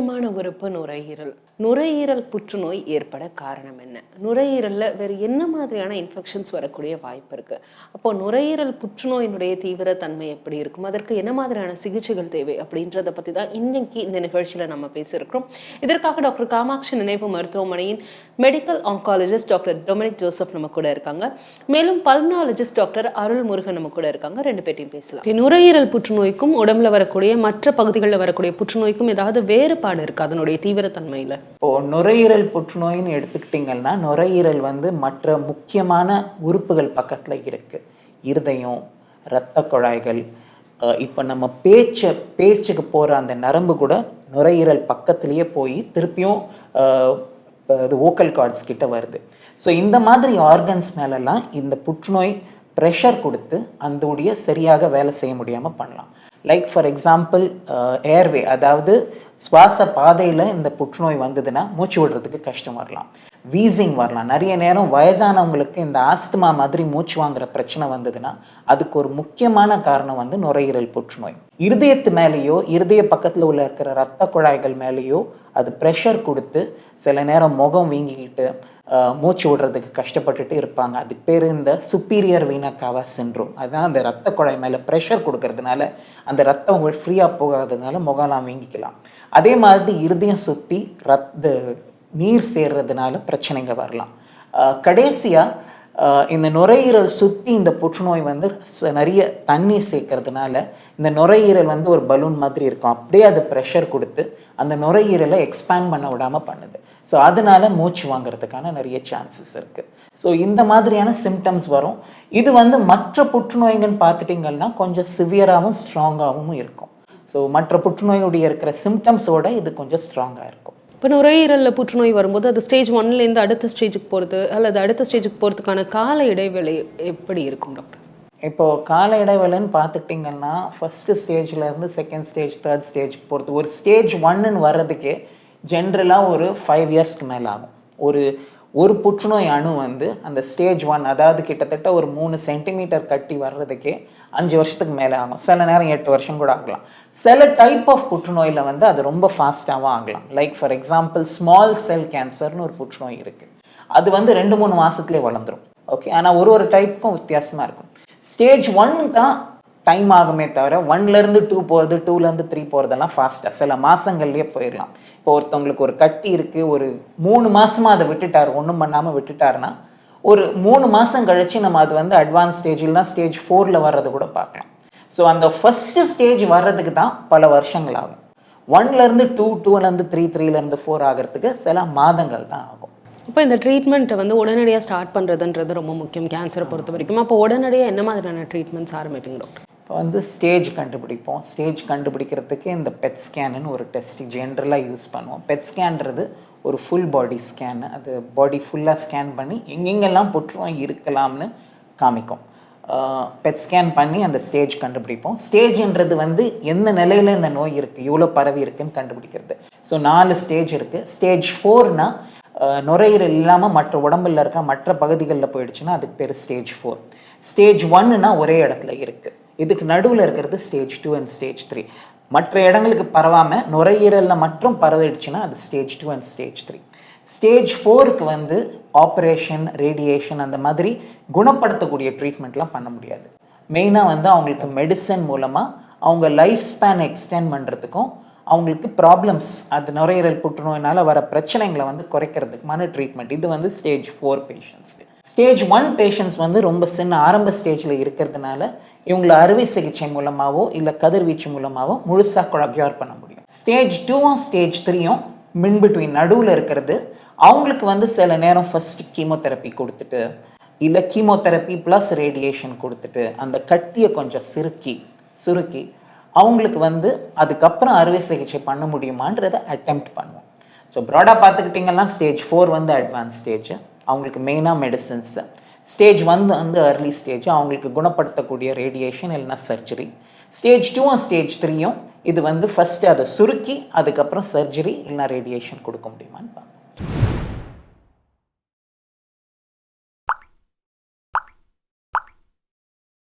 முக்கியமான உறுப்பு நுரையீரல். நுரையீரல் புற்றுநோய் ஏற்பட காரணம் என்ன? நுரையீரல்ல வேறு என்ன மாதிரியான இன்ஃபெக்ஷன்ஸ் வரக்கூடிய வாய்ப்பு இருக்கு? அப்போ நுரையீரல் புற்றுநோயினுடைய தீவிர தன்மை எப்படி இருக்கும்? அதற்கு என்ன மாதிரியான சிகிச்சைகள் தேவை அப்படின்றத பத்தி தான் இன்னைக்கு இந்த நிகழ்ச்சியில நம்ம பேசியிருக்கிறோம். இதற்காக டாக்டர் காமாட்சி நினைவு மருத்துவமனையின் medical oncologist doctor Dominic Joseph நம்ம கூட இருக்காங்க. மேலும் பல்மனாலஜிஸ்ட் டாக்டர் அருள் முருகன் நம்ம கூட இருக்காங்க. ரெண்டு பேர்ட்டையும் பேசலாம். நுரையீரல் புற்றுநோய்க்கும் உடம்புல வரக்கூடிய மற்ற பகுதிகளில் வரக்கூடிய புற்றுநோய்க்கும் ஏதாவது வேறுபாடு இருக்கு அதனுடைய தீவிரத்தன்மையில? இப்போ நுரையீரல் புற்றுநோயின்னு எடுத்துக்கிட்டிங்கன்னா, நுரையீரல் மற்ற முக்கியமான உறுப்புகள் பக்கத்துல இருக்கு. இருதயம், இரத்த குழாய்கள், இப்போ நம்ம பேச்சுக்கு போற அந்த நரம்பு கூட நுரையீரல் பக்கத்திலேயே போய் திருப்பியும் இது வோக்கல் கார்ட்ஸ் கிட்ட வருது. ஸோ இந்த மாதிரி ஆர்கன்ஸ் மேலெல்லாம் இந்த புற்றுநோய் ப்ரெஷர் கொடுத்து அந்த சரியாக வேலை செய்ய முடியாமல் பண்ணலாம். லைக் ஃபார் எக்ஸாம்பிள் ஏர்வே, அதாவது சுவாச பாதையில் இந்த புற்றுநோய் வந்ததுன்னா மூச்சு விடுறதுக்கு கஷ்டம் வரலாம், வீசிங் வரலாம். நிறைய நேரம் வயசானவங்களுக்கு இந்த ஆஸ்துமா மாதிரி மூச்சு வாங்குற பிரச்சனை வந்ததுன்னா அதுக்கு ஒரு முக்கியமான காரணம் நுரையீரல் புற்றுநோய். இருதயத்து மேலேயோ இருதய பக்கத்தில் உள்ள இருக்கிற இரத்த குழாய்கள் மேலேயோ அது ப்ரெஷர் கொடுத்து சில நேரம் முகம் வீங்கிக்கிட்டு மூச்சு விடுறதுக்கு கஷ்டப்பட்டுட்டு இருப்பாங்க. அதுக்கு பேர் இந்த சுப்பீரியர் வீனா காவா சிண்ட்ரோம். அதுதான் அந்த ரத்த குழாய் மேலே ப்ரெஷர் கொடுக்கறதுனால அந்த ரத்தம் ஃப்ரீயாக போகாததுனால முகம்லாம் வீங்கிக்கலாம். அதே மாதிரி இருதயம் சுற்றி நீர் சேர்றதுனால பிரச்சனைங்க வரலாம். கடைசியாக இந்த நுரையீரல் சுற்றி இந்த புற்றுநோய் நிறைய தண்ணி சேர்க்கறதுனால இந்த நுரையீரல் ஒரு பலூன் மாதிரி இருக்கும். அப்படியே அது ப்ரெஷர் கொடுத்து அந்த நுரையீரலை எக்ஸ்பேண்ட் பண்ண விடாமல் பண்ணுது. ஸோ அதனால மூச்சு வாங்கிறதுக்கான நிறைய சான்சஸ் இருக்குது. ஸோ இந்த மாதிரியான சிம்டம்ஸ் வரும். இது மற்ற புற்றுநோய்கள்னு பார்த்துட்டிங்கன்னா கொஞ்சம் சிவியராகவும் ஸ்ட்ராங்காகவும் இருக்கும். ஸோ மற்ற புற்றுநோயுடைய இருக்கிற சிம்டம்ஸோட இது கொஞ்சம் ஸ்ட்ராங்காக இருக்கும். இப்போ நுரையீரலில் புற்றுநோய் வரும்போது அது ஸ்டேஜ் 1லேருந்து அடுத்த ஸ்டேஜுக்கு போகிறது அல்லது அடுத்த ஸ்டேஜுக்கு போகிறதுக்கான கால இடைவேளை எப்படி இருக்கும் டாக்டர்? இப்போது கால இடைவேளைன்னு பார்த்துட்டிங்கன்னா ஃபஸ்ட்டு ஸ்டேஜ்லேருந்து செகண்ட் ஸ்டேஜ், தேர்ட் ஸ்டேஜுக்கு போகிறது. ஒரு ஸ்டேஜ் 1ன்னு வர்றதுக்கே ஜென்ரலாக ஒரு 5 இயர்ஸ்க்கு மேலே ஆகும். ஒரு புற்றுநோய் அணு அந்த ஸ்டேஜ் 1, அதாவது கிட்டத்தட்ட ஒரு 3 சென்டிமீட்டர் கட்டி வர்றதுக்கே 5 வருஷத்துக்கு மேலே ஆகும். சில நேரம் 8 வருஷம் கூட ஆகலாம். சில டைப் ஆஃப் புற்றுநோயில் அது ரொம்ப ஃபாஸ்ட்டாகவும் ஆகலாம். லைக் ஃபார் எக்ஸாம்பிள் ஸ்மால் செல் கேன்சர்னு ஒரு புற்றுநோய் இருக்குது. அது 2-3 மாதத்துலேயே வளர்ந்துடும். ஓகே, ஆனால் ஒரு டைப்புக்கும் வித்தியாசமாக இருக்கும். ஸ்டேஜ் 1 தான் டைம் ஆகுமே தவிர 1லேருந்து 2 போகிறது, 2லேருந்து 3 போகிறதெல்லாம் ஃபாஸ்ட்டாக சில மாதங்கள்லேயே போயிடலாம். இப்போ ஒருத்தவங்களுக்கு ஒரு கட்டி இருக்குது, ஒரு 3 மாதமாக அதை விட்டுட்டார், ஒன்றும் பண்ணாமல் விட்டுட்டாருன்னா ஒரு 3 மாதம் கழித்து நம்ம அது அட்வான்ஸ் ஸ்டேஜில்னா ஸ்டேஜ் 4ல் வர்றது கூட பார்க்கலாம். ஸோ அந்த ஃபஸ்ட்டு ஸ்டேஜ் வர்றதுக்கு தான் பல வருஷங்கள் ஆகும். 1லேருந்து 2, 2லேருந்து 3, 3லேருந்து 4 ஆகிறதுக்கு சில மாதங்கள் தான் ஆகும். இப்போ இந்த ட்ரீட்மெண்ட்டை உடனடியாக ஸ்டார்ட் பண்ணுறதுன்றது ரொம்ப முக்கியம் கேன்சரை பொறுத்த வரைக்கும். அப்போ உடனடியாக என்ன மாதிரியான ட்ரீட்மெண்ட்ஸ் ஆரம்பிப்பீங்க டாக்டர்? இப்போ ஸ்டேஜ் கண்டுபிடிப்போம். ஸ்டேஜ் கண்டுபிடிக்கிறதுக்கு இந்த பெட் ஸ்கேனுன்னு ஒரு டெஸ்ட் ஜென்ரலாக யூஸ் பண்ணுவோம். பெட் ஸ்கேன்றது ஒரு ஃபுல் பாடி ஸ்கேனு. அது பாடி ஃபுல்லாக ஸ்கேன் பண்ணி எங்கெங்கெல்லாம் புற்றுநோய் இருக்கலாம்னு காமிக்கும். பெட் ஸ்கேன் பண்ணி அந்த ஸ்டேஜ் கண்டுபிடிப்போம். ஸ்டேஜ்ன்றது எந்த நிலையில் இந்த நோய் இருக்குது, எவ்வளோ பரவி இருக்குன்னு கண்டுபிடிக்கிறது. ஸோ 4 ஸ்டேஜ் இருக்குது. ஸ்டேஜ் 4னா நுரையீரல் இல்லாமல் மற்ற உடம்புல இருக்க மற்ற பகுதிகளில் போயிடுச்சுன்னா அதுக்கு பேர் ஸ்டேஜ் 4. ஸ்டேஜ் 1னா ஒரே இடத்துல இருக்குது. இதுக்கு நடுவில் இருக்கிறது ஸ்டேஜ் 2 அண்ட் ஸ்டேஜ் 3. மற்ற இடங்களுக்கு பரவாமல் நுரையீரலில் மட்டும் பரவிடுச்சுன்னா அது ஸ்டேஜ் 2 அண்ட் ஸ்டேஜ் 3. ஸ்டேஜ் 4க்கு ஆப்ரேஷன், ரேடியேஷன் அந்த மாதிரி குணப்படுத்தக்கூடிய ட்ரீட்மெண்ட்லாம் பண்ண முடியாது. மெயினாக அவங்களுக்கு மெடிசன் மூலமாக அவங்க லைஃப் ஸ்பேன் எக்ஸ்டெண்ட் பண்ணுறதுக்கும் அவங்களுக்கு ப்ராப்ளம்ஸ், அது நுரையீரல் புற்றுநோயினால் வர பிரச்சனைகளை குறைக்கிறதுக்குமான ட்ரீட்மெண்ட். இது ஸ்டேஜ் 4 பேஷண்ட்ஸ்க்கு. ஸ்டேஜ் 1 பேஷண்ட்ஸ் ரொம்ப சின்ன ஆரம்ப ஸ்டேஜில் இருக்கிறதுனால இவங்களை அறுவை சிகிச்சை மூலமாகவோ இல்லை கதிர்வீச்சு மூலமாகவோ முழுசாக க்யூர் பண்ண முடியும். ஸ்டேஜ் 2ம் ஸ்டேஜ் 3யும் மின்பிட்வீன் நடுவில் இருக்கிறது. அவங்களுக்கு சில நேரம் ஃபஸ்ட்டு கீமோதெரப்பி கொடுத்துட்டு இல்லை கீமோதெரப்பி ப்ளஸ் ரேடியேஷன் கொடுத்துட்டு அந்த கட்டியை கொஞ்சம் சுருக்கி அவங்களுக்கு அதுக்கப்புறம் அறுவை சிகிச்சை பண்ண முடியுமான்றதை அட்டெம்ப்ட் பண்ணுவோம். ஸோ ப்ராடாக பார்த்துக்கிட்டிங்கன்னா ஸ்டேஜ் 4 அட்வான்ஸ் ஸ்டேஜ், அவங்களுக்கு மெயினாக மெடிசன்ஸு. ஸ்டேஜ் 1 அர்லி ஸ்டேஜ், அவங்களுக்கு குணப்படுத்தக்கூடிய ரேடியேஷன் இல்லைன்னா சர்ஜரி. ஸ்டேஜ் 2ம் ஸ்டேஜ் 3யும் இது ஃபஸ்ட்டு அதை சுருக்கி அதுக்கப்புறம் சர்ஜரி இல்லைனா ரேடியேஷன் கொடுக்க முடியுமான்னு பார்ப்போம்.